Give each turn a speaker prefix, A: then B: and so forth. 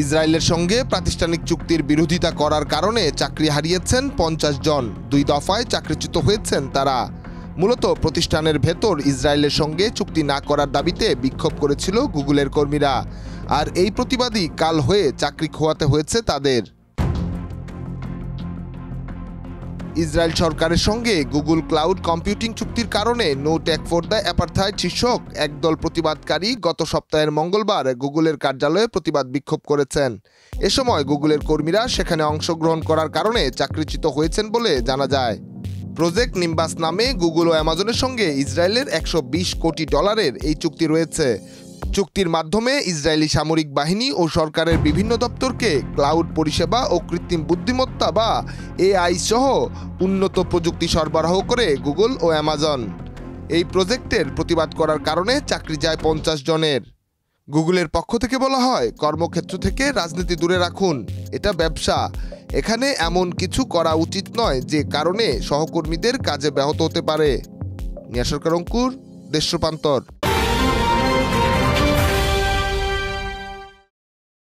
A: ইসরায়েলের সঙ্গে প্রাতিষ্ঠানিক চুক্তির বিরোধিতা করার কারণে চাকরি হারিয়েছেন 50 জন। 2 দফায় চাকরিচ্যুত হয়েছেন তারা। মূলত প্রতিষ্ঠানের ভেতর ইসরায়েলের সঙ্গে চুক্তি না করার দাবিতে বিক্ষোভ করেছিল গুগলের কর্মীরা। আর এই প্রতিবাদী কাল হয়ে চাকরি খোয়াতে হয়েছে তাদের। ইসরায়েল সরকারের সঙ্গে গুগল ক্লাউড কম্পিউটিং চুক্তির কারণে নো ট্যাগ ফর দ্য অ্যাপারথাইড শীর্ষক একদল প্রতিবাদকারী গত সপ্তাহের মঙ্গলবার গুগলের কার্যালয়ে প্রতিবাদ বিক্ষোভ করেছেন। এ সময় গুগলের কর্মীরা সেখানে অংশগ্রহণ করার কারণে চাকরিচ্যুত হয়েছেন বলে জানা যায়। প্রজেক্ট নিম্বাস নামে গুগল ও অ্যামাজনের সঙ্গে ইসরায়েলের $120 কোটি এই চুক্তি রয়েছে। চুক্তির মাধ্যমে ইসরায়েলি সামরিক বাহিনী ও সরকারের বিভিন্ন দপ্তরকে ক্লাউড পরিষেবা ও কৃত্রিম বুদ্ধিমত্তা বা AI সহ উন্নত প্রযুক্তি সরবরাহ করে গুগল ও অ্যামাজন। এই প্রজেক্টের প্রতিবাদ করার কারণে চাকরি যায় 50 জনের। গুগলের পক্ষ থেকে বলা হয়, কর্মক্ষেত্র থেকে রাজনীতি দূরে রাখুন, এটা ব্যবসা। এখানে এমন কিছু করা উচিত নয় যে কারণে সহকর্মীদের কাজে ব্যাহত হতে পারে। নিয়া সরকার অঙ্কুর, দেশ রূপান্তর।